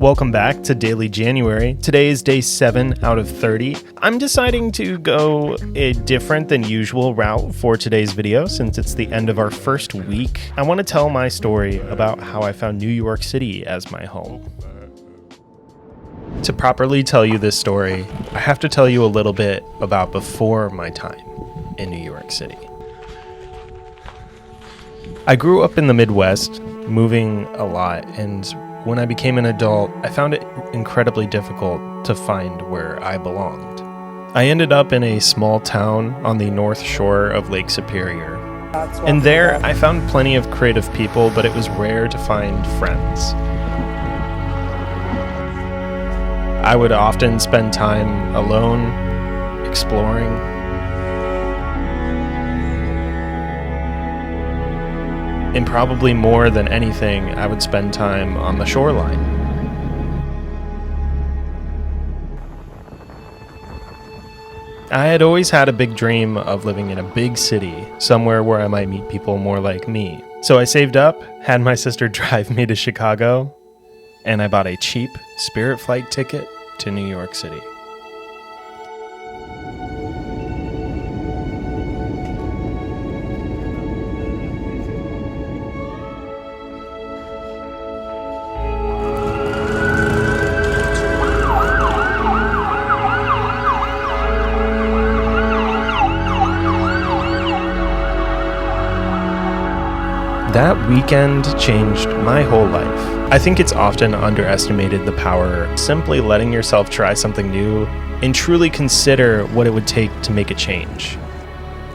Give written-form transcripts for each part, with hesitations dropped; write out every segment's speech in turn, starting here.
Welcome back to Daily January. Today is day 7 out of 30. I'm deciding to go a different than usual route for today's video since it's the end of our first week. I want to tell my story about how I found New York City as my home. To properly tell you this story, I have to tell you a little bit about before my time in New York City. I grew up in the Midwest, moving a lot, and when I became an adult, I found it incredibly difficult to find where I belonged. I ended up in a small town on the north shore of Lake Superior. And there, I found plenty of creative people, but it was rare to find friends. I would often spend time alone, exploring. And probably more than anything, I would spend time on the shoreline. I had always had a big dream of living in a big city, somewhere where I might meet people more like me. So I saved up, had my sister drive me to Chicago, and I bought a cheap Spirit flight ticket to New York City. That weekend changed my whole life. I think it's often underestimated the power of simply letting yourself try something new and truly consider what it would take to make a change.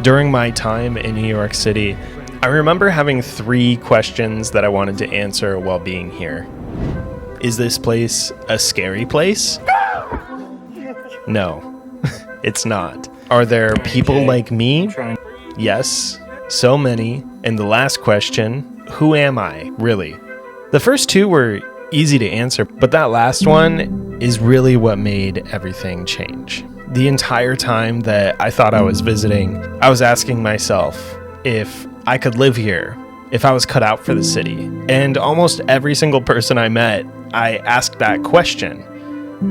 During my time in New York City, I remember having 3 questions that I wanted to answer while being here. Is this place a scary place? No, it's not. Are there people like me? Yes. So many. And the last question, who am I, really? The first 2 were easy to answer, but that last one is really what made everything change. The entire time that I thought I was visiting, I was asking myself if I could live here, if I was cut out for the city. And almost every single person I met, I asked that question.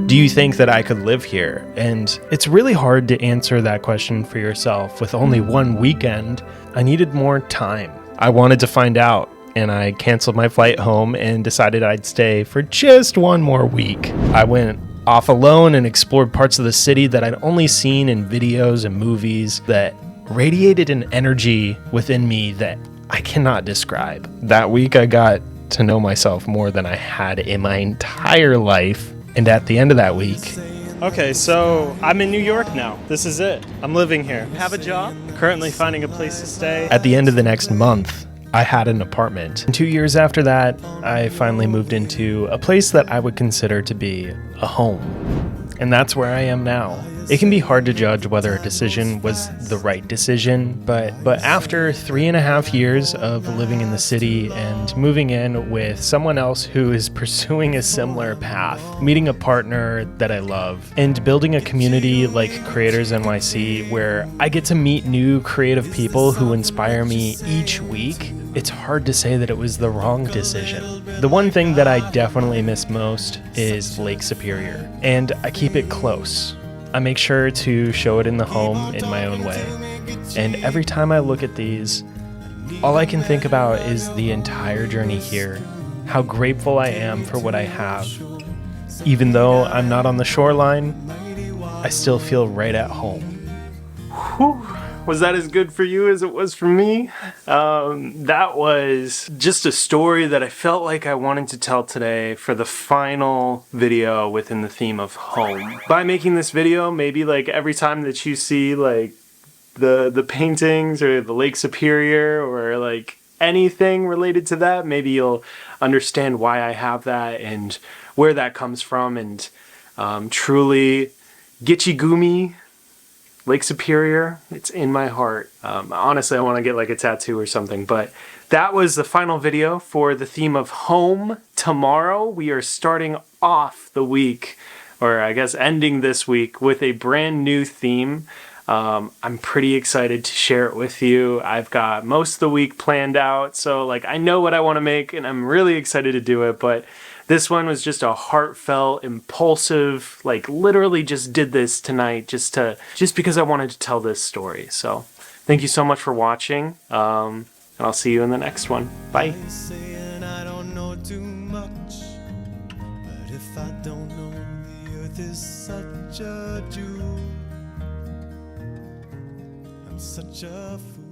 Do you think that I could live here? And it's really hard to answer that question for yourself with only one weekend. I needed more time. I wanted to find out, and I canceled my flight home and decided I'd stay for just one more week. I went off alone and explored parts of the city that I'd only seen in videos and movies that radiated an energy within me that I cannot describe. That week I got to know myself more than I had in my entire life. And at the end of that week... Okay, so I'm in New York now. This is it. I'm living here. Have a job. Currently finding a place to stay. At the end of the next month, I had an apartment. And 2 years after that, I finally moved into a place that I would consider to be a home. And that's where I am now. It can be hard to judge whether a decision was the right decision, but after 3.5 years of living in the city and moving in with someone else who is pursuing a similar path, meeting a partner that I love, and building a community like Creators NYC where I get to meet new creative people who inspire me each week, it's hard to say that it was the wrong decision. The one thing that I definitely miss most is Lake Superior, and I keep it close. I make sure to show it in the home in my own way. And every time I look at these, all I can think about is the entire journey here, how grateful I am for what I have. Even though I'm not on the shoreline, I still feel right at home. Whew. Was that as good for you as it was for me? That was just a story that I felt like I wanted to tell today for the final video within the theme of home. By making this video, maybe like every time that you see like the paintings or the Lake Superior or like anything related to that, maybe you'll understand why I have that and where that comes from. And truly, Gitchigumi, Lake Superior, it's in my heart. Honestly, I want to get like a tattoo or something, but that was the final video for the theme of home. Tomorrow, we are starting off the week, or I guess ending this week, with a brand new theme. I'm pretty excited to share it with you. I've got most of the week planned out, so like I know what I want to make, and I'm really excited to do it, but This one was just a heartfelt, impulsive, like literally just did this tonight just because I wanted to tell this story. So thank you so much for watching. And I'll see you in the next one. Bye. I don't know too much, but if I don't know, the earth is such a jewel. I'm such a fool.